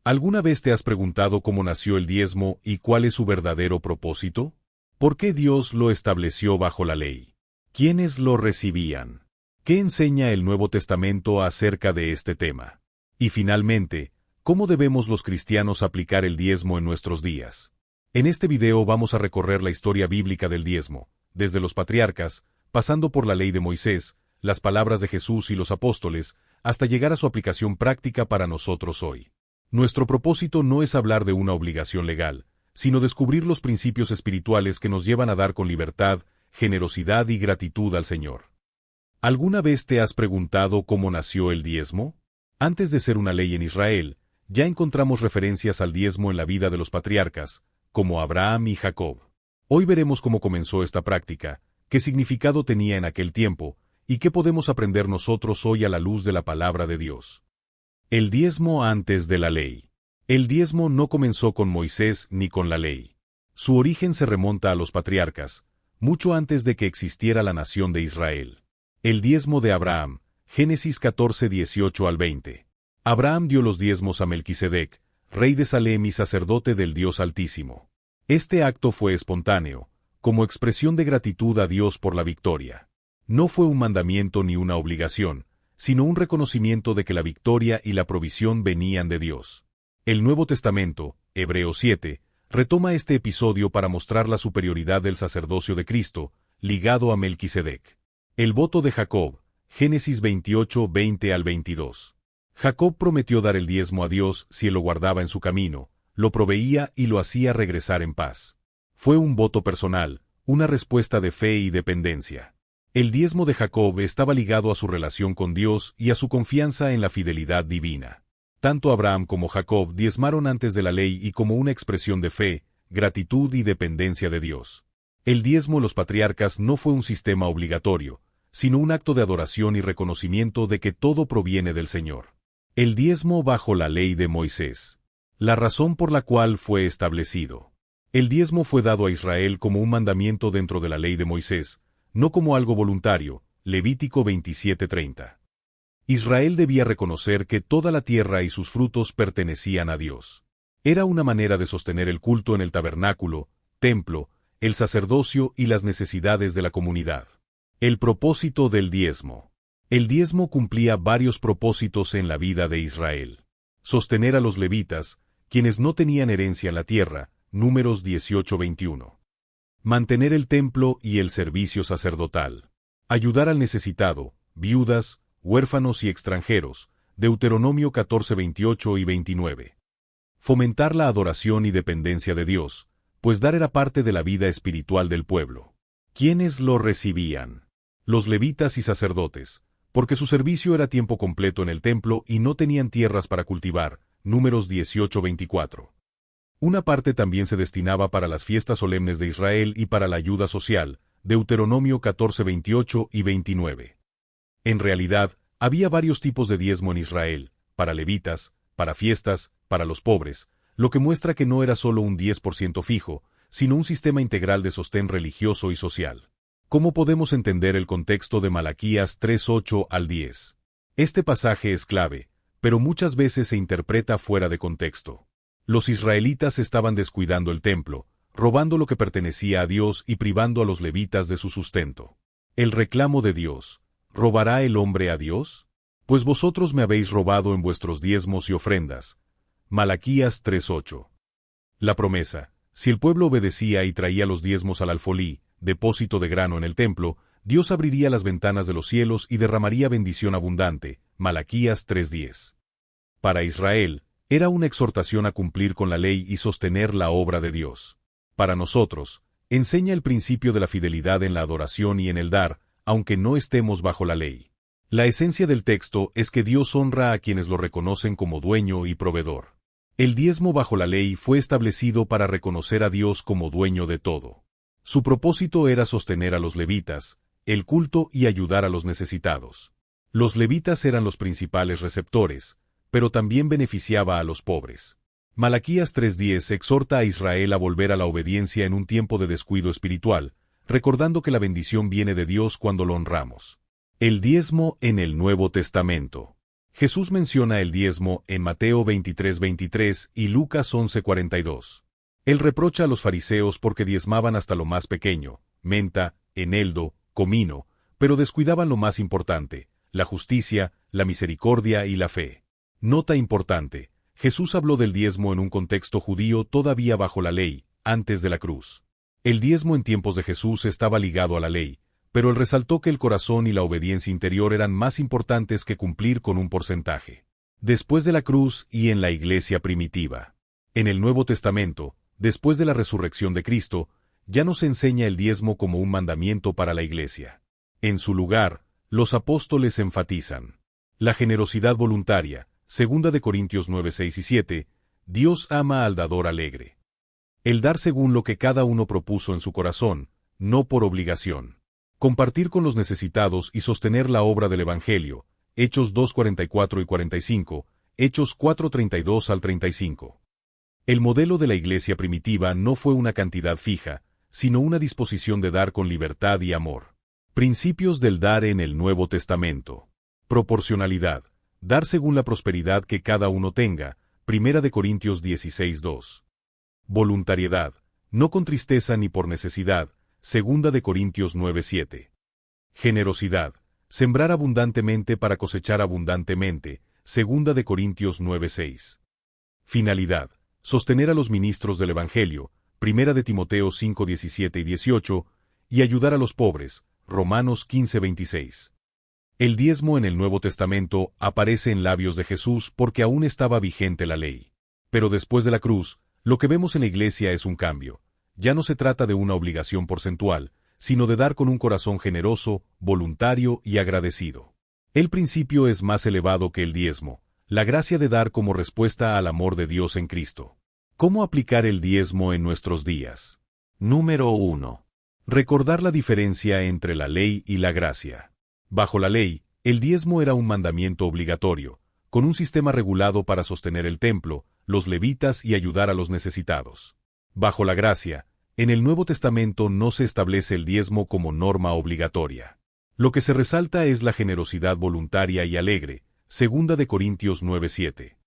¿Alguna vez te has preguntado cómo nació el diezmo y cuál es su verdadero propósito? ¿Por qué Dios lo estableció bajo la ley? ¿Quiénes lo recibían? ¿Qué enseña el Nuevo Testamento acerca de este tema? Y finalmente, ¿cómo debemos los cristianos aplicar el diezmo en nuestros días? En este video vamos a recorrer la historia bíblica del diezmo, desde los patriarcas, pasando por la ley de Moisés, las palabras de Jesús y los apóstoles, hasta llegar a su aplicación práctica para nosotros hoy. Nuestro propósito no es hablar de una obligación legal, sino descubrir los principios espirituales que nos llevan a dar con libertad, generosidad y gratitud al Señor. ¿Alguna vez te has preguntado cómo nació el diezmo? Antes de ser una ley en Israel, ya encontramos referencias al diezmo en la vida de los patriarcas, como Abraham y Jacob. Hoy veremos cómo comenzó esta práctica, qué significado tenía en aquel tiempo, y qué podemos aprender nosotros hoy a la luz de la palabra de Dios. El diezmo antes de la ley. El diezmo no comenzó con Moisés ni con la ley. Su origen se remonta a los patriarcas, mucho antes de que existiera la nación de Israel. El diezmo de Abraham, Génesis 14, 18 al 20. Abraham dio los diezmos a Melquisedec, rey de Salem y sacerdote del Dios Altísimo. Este acto fue espontáneo, como expresión de gratitud a Dios por la victoria. No fue un mandamiento ni una obligación, sino un reconocimiento de que la victoria y la provisión venían de Dios. El Nuevo Testamento, Hebreos 7, retoma este episodio para mostrar la superioridad del sacerdocio de Cristo, ligado a Melquisedec. El voto de Jacob, Génesis 28, 20 al 22. Jacob prometió dar el diezmo a Dios si él lo guardaba en su camino, lo proveía y lo hacía regresar en paz. Fue un voto personal, una respuesta de fe y dependencia. El diezmo de Jacob estaba ligado a su relación con Dios y a su confianza en la fidelidad divina. Tanto Abraham como Jacob diezmaron antes de la ley y como una expresión de fe, gratitud y dependencia de Dios. El diezmo de los patriarcas no fue un sistema obligatorio, sino un acto de adoración y reconocimiento de que todo proviene del Señor. El diezmo bajo la ley de Moisés. La razón por la cual fue establecido. El diezmo fue dado a Israel como un mandamiento dentro de la ley de Moisés, no como algo voluntario, Levítico 27:30. Israel debía reconocer que toda la tierra y sus frutos pertenecían a Dios. Era una manera de sostener el culto en el tabernáculo, templo, el sacerdocio y las necesidades de la comunidad. El propósito del diezmo. El diezmo cumplía varios propósitos en la vida de Israel. Sostener a los levitas, quienes no tenían herencia en la tierra, Números 18:21. Mantener el templo y el servicio sacerdotal. Ayudar al necesitado, viudas, huérfanos y extranjeros, Deuteronomio 14:28 y 29. Fomentar la adoración y dependencia de Dios, pues dar era parte de la vida espiritual del pueblo. ¿Quiénes lo recibían? Los levitas y sacerdotes, porque su servicio era tiempo completo en el templo y no tenían tierras para cultivar, Números 18:24. Una parte también se destinaba para las fiestas solemnes de Israel y para la ayuda social, Deuteronomio 14:28 y 29. En realidad, había varios tipos de diezmo en Israel, para levitas, para fiestas, para los pobres, lo que muestra que no era solo un 10% fijo, sino un sistema integral de sostén religioso y social. ¿Cómo podemos entender el contexto de Malaquías 3:8 al 10? Este pasaje es clave, pero muchas veces se interpreta fuera de contexto. Los israelitas estaban descuidando el templo, robando lo que pertenecía a Dios y privando a los levitas de su sustento. El reclamo de Dios. ¿Robará el hombre a Dios? Pues vosotros me habéis robado en vuestros diezmos y ofrendas. Malaquías 3:8. La promesa. Si el pueblo obedecía y traía los diezmos al alfolí, depósito de grano en el templo, Dios abriría las ventanas de los cielos y derramaría bendición abundante. Malaquías 3:10. Para Israel, era una exhortación a cumplir con la ley y sostener la obra de Dios. Para nosotros, enseña el principio de la fidelidad en la adoración y en el dar, aunque no estemos bajo la ley. La esencia del texto es que Dios honra a quienes lo reconocen como dueño y proveedor. El diezmo bajo la ley fue establecido para reconocer a Dios como dueño de todo. Su propósito era sostener a los levitas, el culto y ayudar a los necesitados. Los levitas eran los principales receptores, pero también beneficiaba a los pobres. Malaquías 3:10 exhorta a Israel a volver a la obediencia en un tiempo de descuido espiritual, recordando que la bendición viene de Dios cuando lo honramos. El diezmo en el Nuevo Testamento. Jesús menciona el diezmo en Mateo 23:23 y Lucas 11:42. Él reprocha a los fariseos porque diezmaban hasta lo más pequeño, menta, eneldo, comino, pero descuidaban lo más importante, la justicia, la misericordia y la fe. Nota importante: Jesús habló del diezmo en un contexto judío todavía bajo la ley, antes de la cruz. El diezmo en tiempos de Jesús estaba ligado a la ley, pero él resaltó que el corazón y la obediencia interior eran más importantes que cumplir con un porcentaje. Después de la cruz y en la iglesia primitiva. En el Nuevo Testamento, después de la resurrección de Cristo, ya no se enseña el diezmo como un mandamiento para la iglesia. En su lugar, los apóstoles enfatizan la generosidad voluntaria, 2 Corintios 9, 6 y 7, Dios ama al dador alegre. El dar según lo que cada uno propuso en su corazón, no por obligación. Compartir con los necesitados y sostener la obra del Evangelio, Hechos 2:44 y 45, Hechos 4:32 al 35. El modelo de la iglesia primitiva no fue una cantidad fija, sino una disposición de dar con libertad y amor. Principios del dar en el Nuevo Testamento. Proporcionalidad. Dar según la prosperidad que cada uno tenga, 1 Corintios 16:2. Voluntariedad. No con tristeza ni por necesidad, 2 Corintios 9:7. Generosidad. Sembrar abundantemente para cosechar abundantemente, 2 Corintios 9:6. Finalidad. Sostener a los ministros del Evangelio, 1 Timoteo 5:17 y 18, y ayudar a los pobres, Romanos 15:26. El diezmo en el Nuevo Testamento aparece en labios de Jesús porque aún estaba vigente la ley. Pero después de la cruz, lo que vemos en la iglesia es un cambio. Ya no se trata de una obligación porcentual, sino de dar con un corazón generoso, voluntario y agradecido. El principio es más elevado que el diezmo, la gracia de dar como respuesta al amor de Dios en Cristo. ¿Cómo aplicar el diezmo en nuestros días? Número 1. Recordar la diferencia entre la ley y la gracia. Bajo la ley, el diezmo era un mandamiento obligatorio, con un sistema regulado para sostener el templo, los levitas y ayudar a los necesitados. Bajo la gracia, en el Nuevo Testamento no se establece el diezmo como norma obligatoria. Lo que se resalta es la generosidad voluntaria y alegre, 2 Corintios 9:7.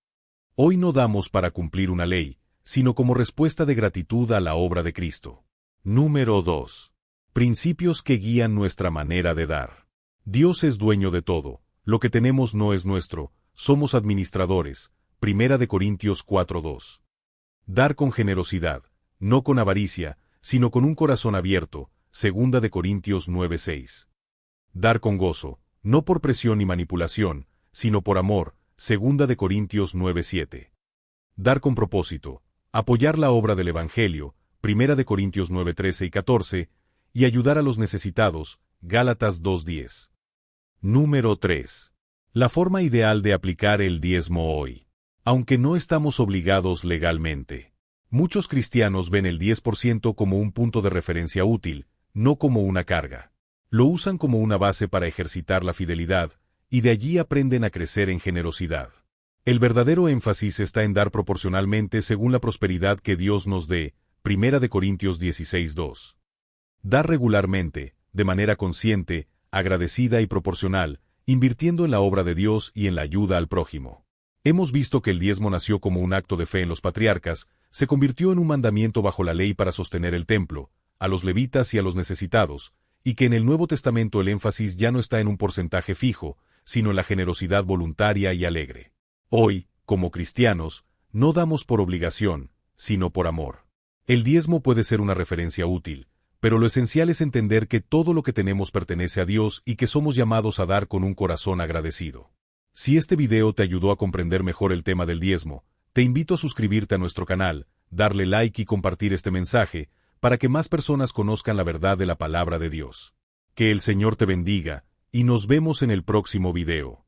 Hoy no damos para cumplir una ley, sino como respuesta de gratitud a la obra de Cristo. Número 2. Principios que guían nuestra manera de dar. Dios es dueño de todo, lo que tenemos no es nuestro, somos administradores, 1 Corintios 4:2. Dar con generosidad, no con avaricia, sino con un corazón abierto, 2 Corintios 9:6. Dar con gozo, no por presión y manipulación, sino por amor, 2 Corintios 9:7. Dar con propósito, apoyar la obra del Evangelio, 1 Corintios 9:13 y 14, y ayudar a los necesitados, Gálatas 2:10. Número 3. La forma ideal de aplicar el diezmo hoy. Aunque no estamos obligados legalmente. Muchos cristianos ven el 10% como un punto de referencia útil, no como una carga. Lo usan como una base para ejercitar la fidelidad, y de allí aprenden a crecer en generosidad. El verdadero énfasis está en dar proporcionalmente según la prosperidad que Dios nos dé, 1 Corintios 16:2. Dar regularmente, de manera consciente, agradecida y proporcional, invirtiendo en la obra de Dios y en la ayuda al prójimo. Hemos visto que el diezmo nació como un acto de fe en los patriarcas, se convirtió en un mandamiento bajo la ley para sostener el templo, a los levitas y a los necesitados, y que en el Nuevo Testamento el énfasis ya no está en un porcentaje fijo, sino en la generosidad voluntaria y alegre. Hoy, como cristianos, no damos por obligación, sino por amor. El diezmo puede ser una referencia útil, pero lo esencial es entender que todo lo que tenemos pertenece a Dios y que somos llamados a dar con un corazón agradecido. Si este video te ayudó a comprender mejor el tema del diezmo, te invito a suscribirte a nuestro canal, darle like y compartir este mensaje, para que más personas conozcan la verdad de la palabra de Dios. Que el Señor te bendiga, y nos vemos en el próximo video.